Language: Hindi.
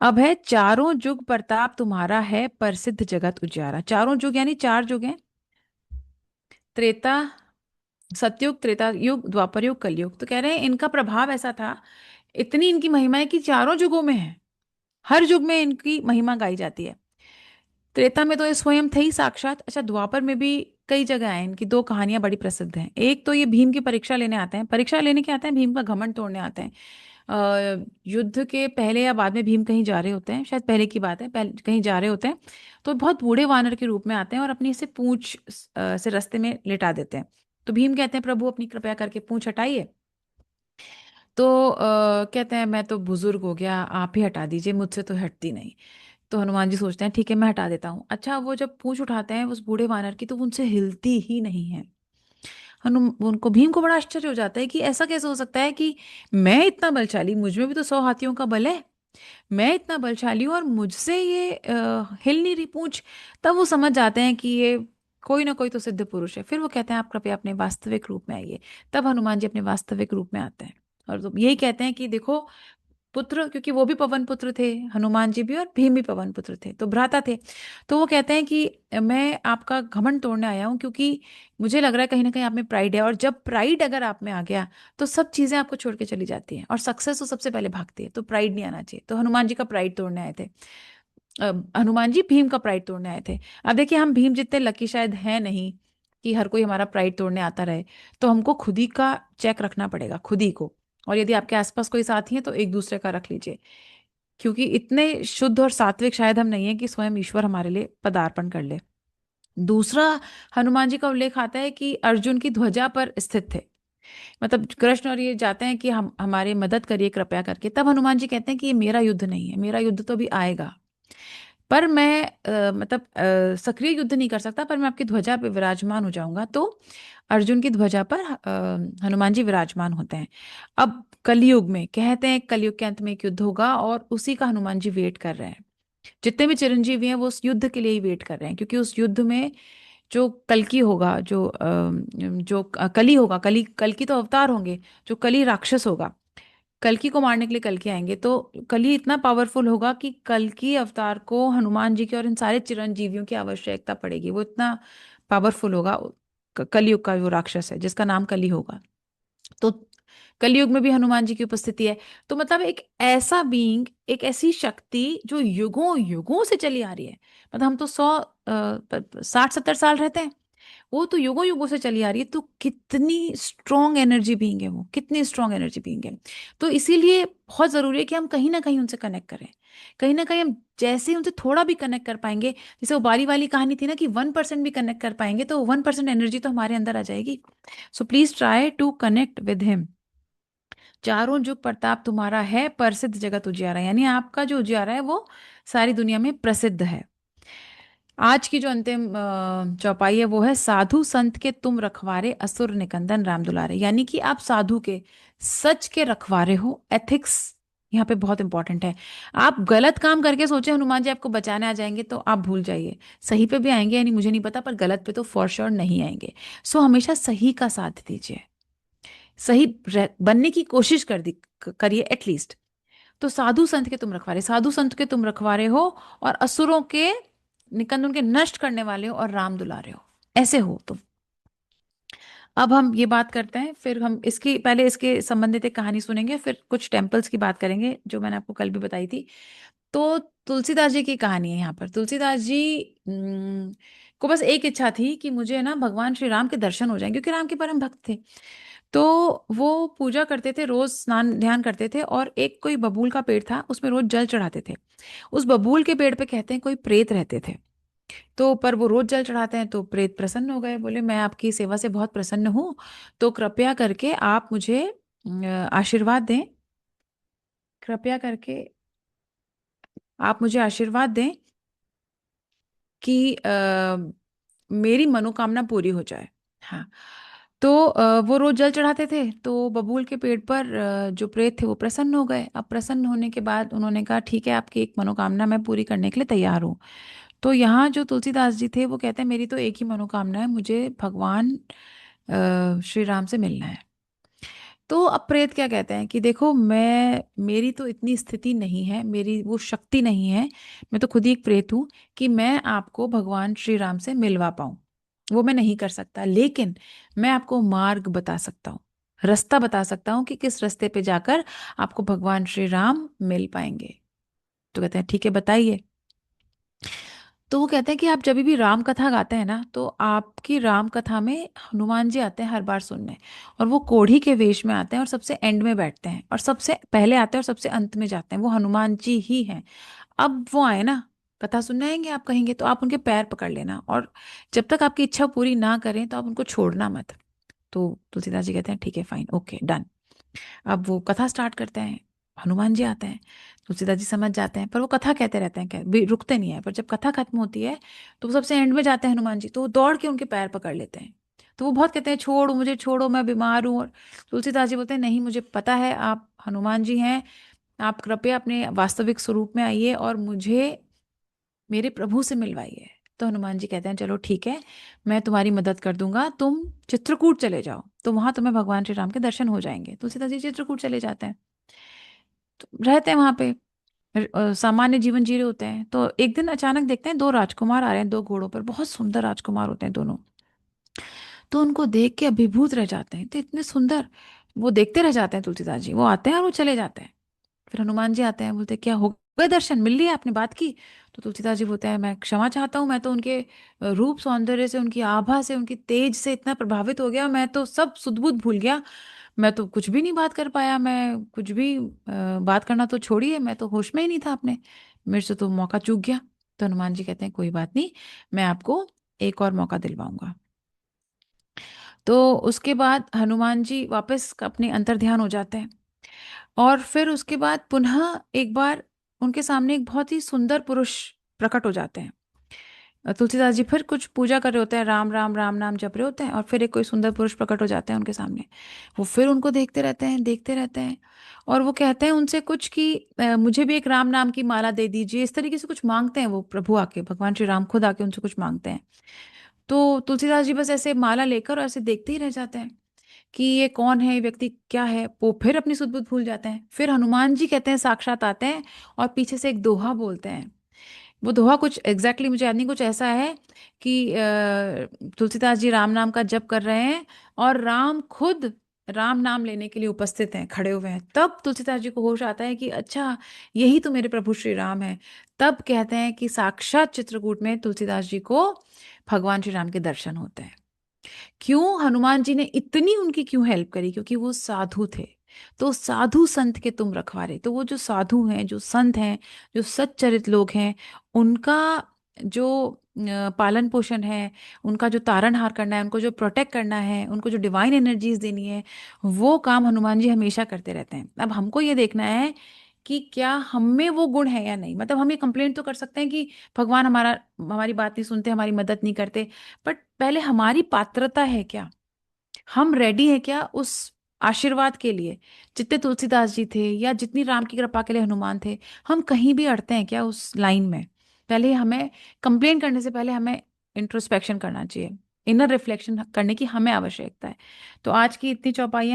अब है चारों जुग प्रताप तुम्हारा है, प्रसिद्ध जगत उजियारा। चारों जुग यानी चार जुग हैं। त्रेता, सतयुग, त्रेता युग, द्वापर युग, कलयुग। तो कह रहे हैं इनका प्रभाव ऐसा था, इतनी इनकी महिमा है कि चारों जुगों में है। हर युग में इनकी महिमा गाई जाती है। त्रेता में तो ये स्वयं थे ही साक्षात। अच्छा, द्वापर में भी कई जगह हैं। इनकी दो कहानियां बड़ी प्रसिद्ध हैं। एक तो ये भीम की परीक्षा लेने आते हैं। परीक्षा लेने के आते हैं, भीम का घमंड तोड़ने आते हैं। युद्ध के पहले या बाद में भीम कहीं जा रहे होते हैं, शायद पहले की बात है, पहले कहीं जा रहे होते हैं। तो बहुत बूढ़े वानर के रूप में आते हैं और अपनी से पूंछ से रास्ते में लिटा देते हैं। तो भीम कहते हैं प्रभु अपनी कृपया करके पूंछ हटाइए। तो कहते हैं मैं तो बुजुर्ग हो गया, आप ही हटा दीजिए, मुझसे तो हटती नहीं। तो हनुमान जी सोचते हैं ठीक है मैं हटा देता हूँ। अच्छा, वो जब पूंछ उठाते हैं उस बूढ़े वानर की तो वो उनसे हिलती ही नहीं है। उनको भीम को बड़ा आश्चर्य हो जाता है कि ऐसा कैसे हो सकता है कि मैं इतना बलशाली, मुझ में भी तो 100 हाथियों का बल है, मैं इतना बलशाली हूँ और मुझसे ये हिल नहीं रही पूंछ। तब वो समझ जाते हैं कि ये कोई ना कोई तो सिद्ध पुरुष है। फिर वो कहते हैं आप कृपया अपने वास्तविक रूप में आइए। तब हनुमान जी अपने वास्तविक रूप में आते हैं और तो यही कहते हैं कि देखो पुत्र, क्योंकि वो भी पवन पुत्र थे, हनुमान जी भी और भीम भी पवन पुत्र थे, तो भ्राता थे। तो वो कहते हैं कि मैं आपका घमंड तोड़ने आया हूँ, क्योंकि मुझे लग रहा है कहीं ना कहीं आप में प्राइड है, और जब प्राइड अगर आप में आ गया तो सब चीजें आपको छोड़ के चली जाती हैं और सक्सेस तो सबसे पहले भागती है। तो प्राइड नहीं आना चाहिए। तो हनुमान जी का प्राइड तोड़ने आए थे। हनुमान जी भीम का प्राइड तोड़ने आए थे। अब देखिए हम भीम जितने लकी शायद हैं नहीं कि हर कोई हमारा प्राइड तोड़ने आता रहे। तो हमको खुद ही का चेक रखना पड़ेगा, खुद ही को। और यदि आपके आसपास कोई साथी है तो एक दूसरे का रख लीजिए, क्योंकि इतने शुद्ध और सात्विक शायद हम नहीं है कि स्वयं ईश्वर हमारे लिए पदार्पण कर ले। दूसरा, हनुमान जी का उल्लेख आता है कि अर्जुन की ध्वजा पर स्थित थे। मतलब कृष्ण और ये जाते हैं कि हम हमारे मदद करिए कृपया करके। तब हनुमान जी कहते हैं कि ये मेरा युद्ध नहीं है, मेरा युद्ध तो अभी आएगा, पर मैं मतलब सक्रिय युद्ध नहीं कर सकता, पर मैं आपकी ध्वजा पे विराजमान हो जाऊंगा। तो अर्जुन की ध्वजा पर हनुमान जी विराजमान होते हैं। अब कलयुग में कहते हैं कलयुग के अंत में एक युद्ध होगा और उसी का हनुमान जी वेट कर रहे हैं। जितने भी चिरंजीवी हैं वो उस युद्ध के लिए ही वेट कर रहे हैं, क्योंकि उस युद्ध में जो कल्कि होगा, जो कली होगा, कल्कि तो अवतार होंगे, जो कली राक्षस होगा, कल्कि को मारने के लिए कल्कि आएंगे। तो कली इतना पावरफुल होगा कि कल्कि अवतार को हनुमान जी की और इन सारे चिरंजीवियों की आवश्यकता पड़ेगी। वो इतना पावरफुल होगा। कलयुग का वो राक्षस है जिसका नाम कली होगा। तो कलयुग में भी हनुमान जी की उपस्थिति है। तो मतलब एक ऐसा बीइंग, एक ऐसी शक्ति जो युगों युगों से चली आ रही है। मतलब हम तो 60-70 साल रहते हैं, वो तो युगों युगों से चली आ रही है। तो कितनी स्ट्रॉन्ग एनर्जी बीइंग है वो, कितनी स्ट्रॉन्ग एनर्जी बीइंग है। तो इसीलिए बहुत जरूरी है कि हम कहीं ना कहीं उनसे कनेक्ट करें। कहीं ना कहीं हम जैसे ही उनसे थोड़ा भी कनेक्ट कर पाएंगे, जैसे वो बारी वाली कहानी थी ना कि 1% भी कनेक्ट कर पाएंगे तो 1% एनर्जी तो हमारे अंदर आ जाएगी। So please try to connect with him. चारों जुग प्रताप तुम्हारा है, प्रसिद्ध जगत उजियारा। यानी आपका जो उजियारा है वो सारी दुनिया में प्रसिद्ध है। आज की जो अंतिम चौपाई है वो है साधु संत के तुम रखवारे, असुर निकंदन राम दुलारे। यानी कि आप साधु के, सच के रखवारे हो। एथिक्स यहाँ पे बहुत इंपॉर्टेंट है। आप गलत काम करके सोचे हनुमान जी आपको बचाने आ जाएंगे तो आप भूल जाइए। सही पे भी आएंगे या नहीं मुझे नहीं पता, पर गलत पे तो फॉर श्योर नहीं आएंगे। सो हमेशा सही का साथ दीजिए, सही बनने की कोशिश करिए एटलीस्ट। तो साधु संत के तुम रखवारे, साधु संत के तुम रखवारे हो, और असुरों के निकंद उनके नष्ट करने वाले हो, और राम दुलारे हो, ऐसे हो तुम। अब हम ये बात करते हैं, फिर हम इसकी पहले इसके संबंधित एक कहानी सुनेंगे, फिर कुछ टेम्पल्स की बात करेंगे जो मैंने आपको कल भी बताई थी। तो तुलसीदास जी की कहानी है यहाँ पर। तुलसीदास जी को बस एक इच्छा थी कि मुझे ना भगवान श्री राम के दर्शन हो जाएं, क्योंकि राम के परम भक्त थे। तो वो पूजा करते थे, रोज स्नान ध्यान करते थे, और एक कोई बबूल का पेड़ था उसमें रोज जल चढ़ाते थे। उस बबूल के पेड़ पे कहते हैं कोई प्रेत रहते थे। तो पर वो रोज जल चढ़ाते हैं, तो प्रेत प्रसन्न हो गए, बोले मैं आपकी सेवा से बहुत प्रसन्न हूँ, तो कृपया करके आप मुझे आशीर्वाद दें। कृपया करके आप मुझे आशीर्वाद दें कि मेरी मनोकामना पूरी हो जाए। हाँ। तो वो रोज जल चढ़ाते थे, तो बबूल के पेड़ पर जो प्रेत थे वो प्रसन्न हो गए। अब प्रसन्न होने के बाद उन्होंने कहा ठीक है आपकी एक मनोकामना मैं पूरी करने के लिए तैयार हूँ। तो यहाँ जो तुलसीदास जी थे वो कहते हैं मेरी तो एक ही मनोकामना है, मुझे भगवान श्री राम से मिलना है। तो अब प्रेत क्या कहते हैं कि देखो, मैं मेरी तो इतनी स्थिति नहीं है, मेरी वो शक्ति नहीं है, मैं तो खुद ही एक प्रेत हूँ कि मैं आपको भगवान श्री राम से मिलवा पाऊं। वो मैं नहीं कर सकता, लेकिन मैं आपको मार्ग बता सकता हूँ, रास्ता बता सकता हूँ कि किस रास्ते पे जाकर आपको भगवान श्री राम मिल पाएंगे। तो कहते हैं ठीक है, बताइए। तो वो कहते हैं कि आप जब भी राम कथा गाते हैं ना, तो आपकी राम कथा में हनुमान जी आते हैं हर बार सुनने। और वो कोढ़ी के वेश में आते हैं और सबसे एंड में बैठते हैं, और सबसे पहले आते हैं और सबसे अंत में जाते हैं, वो हनुमान जी ही हैं। अब वो आए ना, कथा सुनने आएंगे, आप कहेंगे तो आप उनके पैर पकड़ लेना, और जब तक आपकी इच्छा पूरी ना करें तो आप उनको छोड़ना मत। तो तुलसीदास जी कहते हैं ठीक है, फाइन, ओके, डन। अब वो कथा स्टार्ट करते हैं, हनुमान जी आते हैं, तुलसीदास जी समझ जाते हैं, पर वो कथा कहते रहते हैं, भी रुकते नहीं है। पर जब कथा खत्म होती है तो वो सबसे एंड में जाते हैं हनुमान जी, तो वो दौड़ के उनके पैर पकड़ लेते हैं। तो वो बहुत कहते हैं छोड़ो मुझे, छोड़ो, मैं बीमार हूँ। और तुलसीदास जी बोलते हैं नहीं, मुझे पता है आप हनुमान जी हैं, आप कृपया अपने वास्तविक स्वरूप में आइए और मुझे मेरे प्रभु से मिलवाइए। तो हनुमान जी कहते हैं चलो ठीक है, मैं तुम्हारी मदद कर दूंगा, तुम चित्रकूट चले जाओ, तो वहां तुम्हें भगवान श्री राम के दर्शन हो जाएंगे। तुलसीदास जी चित्रकूट चले जाते हैं, तो रहते हैं वहां पे, सामान्य जीवन जी रहे होते हैं। तो एक दिन अचानक देखते हैं दो राजकुमार आ रहे हैं, दो घोड़ों पर, बहुत सुंदर राजकुमार होते हैं दोनों। तो उनको देख के अभिभूत रह जाते हैं, तो इतने सुंदर, वो देखते रह जाते हैं। तुलसीदास जी वो आते हैं और वो चले जाते हैं। फिर हनुमान जी आते हैं, बोलते हैं क्या हो गए दर्शन, मिल लिया, आपने बात की? तो तुलसीदास जी बोलते हैं मैं क्षमा चाहता हूँ, मैं तो उनके रूप सौंदर्य से, उनकी आभा से, उनकी तेज से इतना प्रभावित हो गया, मैं तो सब सुध बुध भूल गया, मैं तो कुछ भी नहीं बात कर पाया, मैं कुछ भी बात करना तो छोड़िए, मैं तो होश में ही नहीं था अपने, मेरे से तो मौका चूक गया। तो हनुमान जी कहते हैं कोई बात नहीं, मैं आपको एक और मौका दिलवाऊंगा। तो उसके बाद हनुमान जी वापस अपने अंतर्ध्यान हो जाते हैं, और फिर उसके बाद पुनः एक बार उनके सामने एक बहुत ही सुंदर पुरुष प्रकट हो जाते हैं। तुलसीदास जी फिर कुछ पूजा कर रहे होते हैं, राम राम राम नाम जप रहे होते हैं, और फिर एक कोई सुंदर पुरुष प्रकट हो जाते हैं उनके सामने। वो फिर उनको देखते रहते हैं, देखते रहते हैं, और वो कहते हैं उनसे कुछ कि मुझे भी एक राम नाम की माला दे दीजिए, इस तरीके से कुछ मांगते हैं वो प्रभु आके, भगवान श्री राम खुद आके उनसे कुछ मांगते हैं। तो तुलसीदास जी बस ऐसे माला लेकर और ऐसे देखते ही रह जाते हैं कि ये कौन है, ये व्यक्ति क्या है। वो फिर अपनी सुध बुध भूल जाते हैं। फिर हनुमान जी कहते हैं साक्षात आते हैं, और पीछे से एक दोहा बोलते हैं। वो दोहा कुछ एग्जैक्टली मुझे याद नहीं, कुछ ऐसा है कि तुलसीदास जी राम नाम का जप कर रहे हैं, और राम खुद राम नाम लेने के लिए उपस्थित हैं, खड़े हुए हैं। तब तुलसीदास जी को होश आता है कि अच्छा, यही तो मेरे प्रभु श्री राम है। तब कहते हैं कि साक्षात चित्रकूट में तुलसीदास जी को भगवान श्री राम के दर्शन होते हैं। क्यों हनुमान जी ने इतनी उनकी क्यों हेल्प करी? क्योंकि वो साधु थे। तो साधु संत के तुम रखवारे, तो वो जो साधु हैं, जो संत हैं, जो सच्चरित लोग हैं, उनका जो पालन पोषण है, उनका जो तारणहार करना है, उनको जो प्रोटेक्ट करना है, उनको जो डिवाइन एनर्जीज देनी है, वो काम हनुमान जी हमेशा करते रहते हैं। अब हमको ये देखना है कि क्या हम में वो गुण है या नहीं। मतलब हम ये कंप्लेंट तो कर सकते हैं कि भगवान हमारी बात नहीं सुनते, हमारी मदद नहीं करते, बट पहले हमारी पात्रता है क्या, हम रेडी हैं क्या उस आशीर्वाद के लिए? जितने तुलसीदास जी थे या जितनी राम की कृपा के लिए हनुमान थे, हम कहीं भी अड़ते हैं क्या उस लाइन में? पहले हमें कंप्लेन करने से पहले हमें इंट्रोस्पेक्शन करना चाहिए, इनर रिफ्लेक्शन करने की हमें आवश्यकता है। तो आज की इतनी चौपाइयाँ